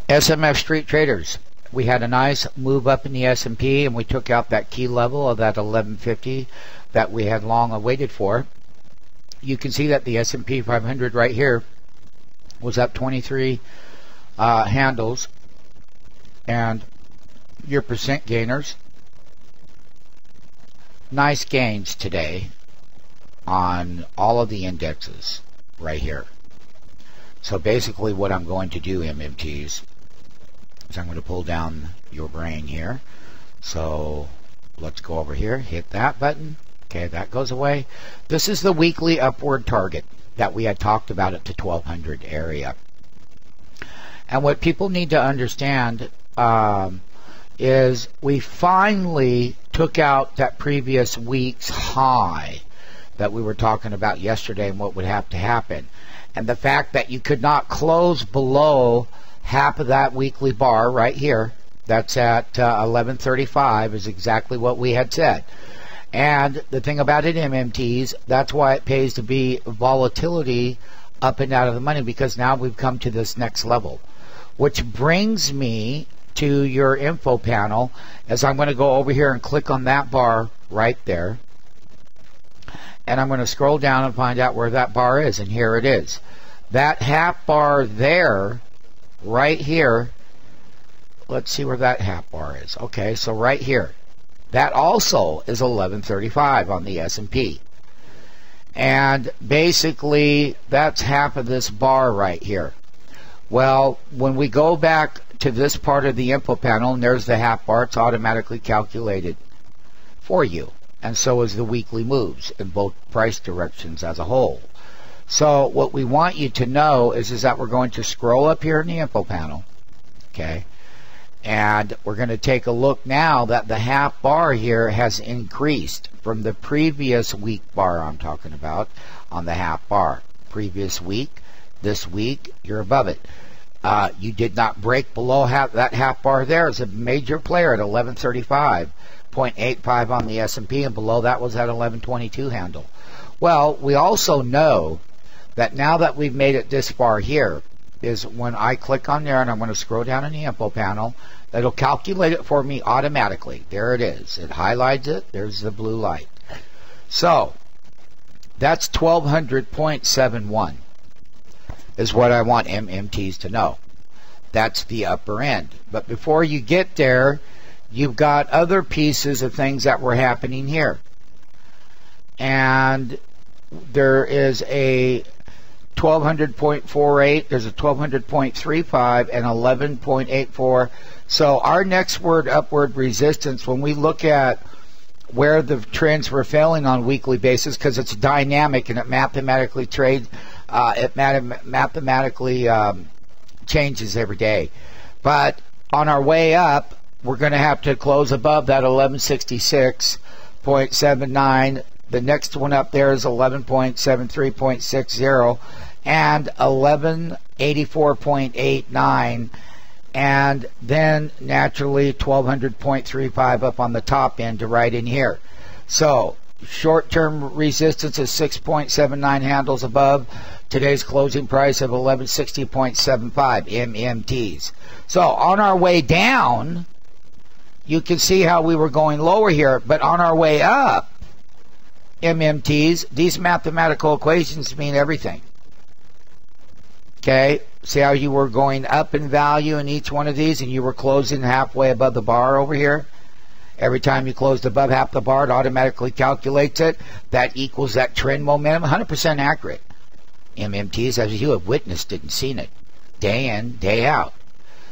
SMF Street Traders, we had a nice move up in the S&P, and we took out that key level of that 1150 that we had long awaited for. You can see that the S&P 500 right here was up 23 handles, and your percent gainers, nice gains today on all of the indexes right here. So basically what I'm going to do, MMTs, is I'm going to pull down your brain here. So let's go over here, hit that button. Okay, that goes away. This is the weekly upward target that we had talked about at the 1200 area. And what people need to understand is we finally took out that previous week's high that we were talking about yesterday and what would have to happen. And the fact that you could not close below half of that weekly bar right here, that's at 1135, is exactly what we had said. And the thing about it, MMTs, that's why it pays to be volatility up and out of the money, because now we've come to this next level. Which brings me to your info panel, as I'm going to go over here and click on that bar right there. And I'm going to scroll down and find out where that bar is, and here it is. That half bar there, right here, let's see where that half bar is. Okay, so right here. That also is 1135 on the S&P. And basically, that's half of this bar right here. Well, when we go back to this part of the info panel, and there's the half bar, it's automatically calculated for you. And so is the weekly moves in both price directions as a whole. So what we want you to know is that we're going to scroll up here in the info panel. Okay. And we're going to take a look now that the half bar here has increased from the previous week bar I'm talking about on the half bar. Previous week, this week, you're above it. You did not break below that half bar there. It's a major player at 1135.85 on the S&P, and below that was at 1122 handle. Well, we also know that now that we've made it this far here, is when I click on there and I'm going to scroll down in the info panel, it'll calculate it for me automatically. There it is. It highlights it. There's the blue light. So that's 1200.71 is what I want MMTs to know. That's the upper end. But before you get there, you've got other pieces of things that were happening here. And there is a 1200.48, there's a 1200.35 and 11.84. So our next upward resistance, when we look at where the trends were failing on a weekly basis, because it's dynamic and it mathematically changes every day. But on our way up, we're going to have to close above that 1166.79. The next one up there is 11.73.60 and 1184.89, and then naturally 1200.35 up on the top end to right in here. So short-term resistance is 6.79 handles above today's closing price of 1160.75 MMTs. So on our way down, you can see how we were going lower here, but on our way up, MMTs, these mathematical equations mean everything. Okay, see how you were going up in value in each one of these, and you were closing halfway above the bar over here? Every time you closed above half the bar, it automatically calculates it. That equals that trend momentum. 100% accurate. MMTs, as you have witnessed it and seen it, day in, day out.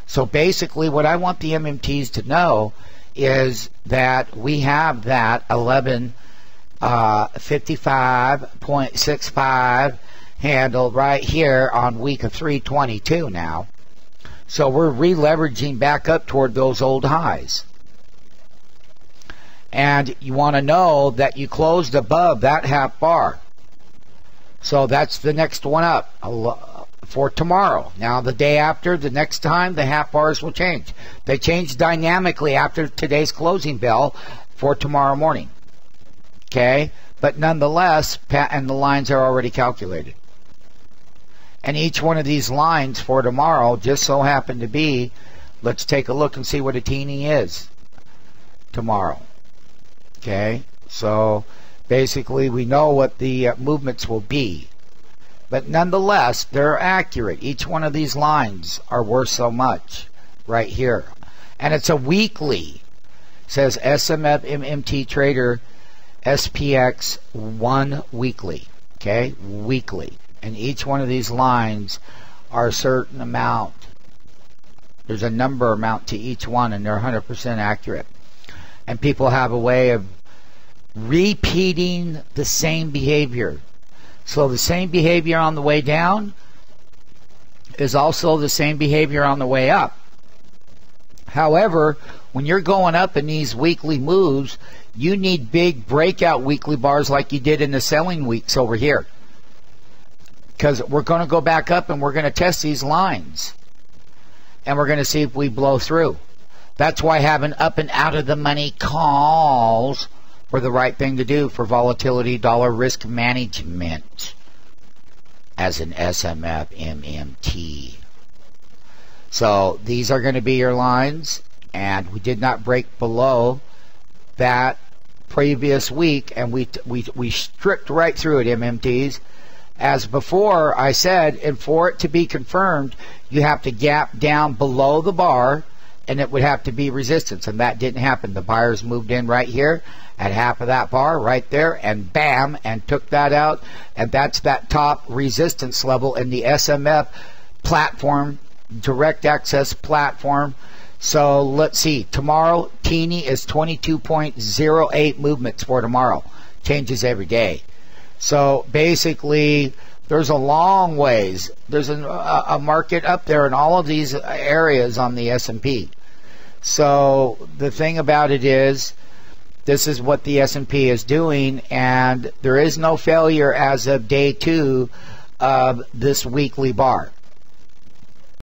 So basically, what I want the MMTs to know is that we have that 1155.65 handle right here on week of 322 now. So we're re-leveraging back up toward those old highs. And you want to know that you closed above that half bar. So that's the next one up for tomorrow. Now the day after, the next time, the half bars will change. They change dynamically after today's closing bell for tomorrow morning. Okay? But nonetheless, and the lines are already calculated. And each one of these lines for tomorrow just so happen to be, let's take a look and see what a teeny is tomorrow. Okay, so basically we know what the movements will be. But nonetheless, they're accurate. Each one of these lines are worth so much right here. And it's a weekly. It says SMF MMT Trader SPX 1 weekly. Okay, weekly. And each one of these lines are a certain amount. There's a number amount to each one, and they're 100% accurate. And people have a way of repeating the same behavior. So the same behavior on the way down is also the same behavior on the way up. However, when you're going up in these weekly moves, you need big breakout weekly bars like you did in the selling weeks over here. Because we're going to go back up and we're going to test these lines. And we're going to see if we blow through. That's why having up and out of the money calls for the right thing to do for volatility dollar risk management as an SMF MMT. So these are going to be your lines, and we did not break below that previous week, and we stripped right through it, MMTs. As before I said, and for it to be confirmed, you have to gap down below the bar, and it would have to be resistance, and that didn't happen. The buyers moved in right here at half of that bar right there, and bam, and took that out, and that's that top resistance level in the SMF platform, direct access platform. So let's see, tomorrow teeny is 22.08 movements for tomorrow. Changes every day. So basically there's a long ways. There's a market up there in all of these areas on the S&P. So the thing about it is, this is what the S&P is doing, and there is no failure as of day 2 of this weekly bar.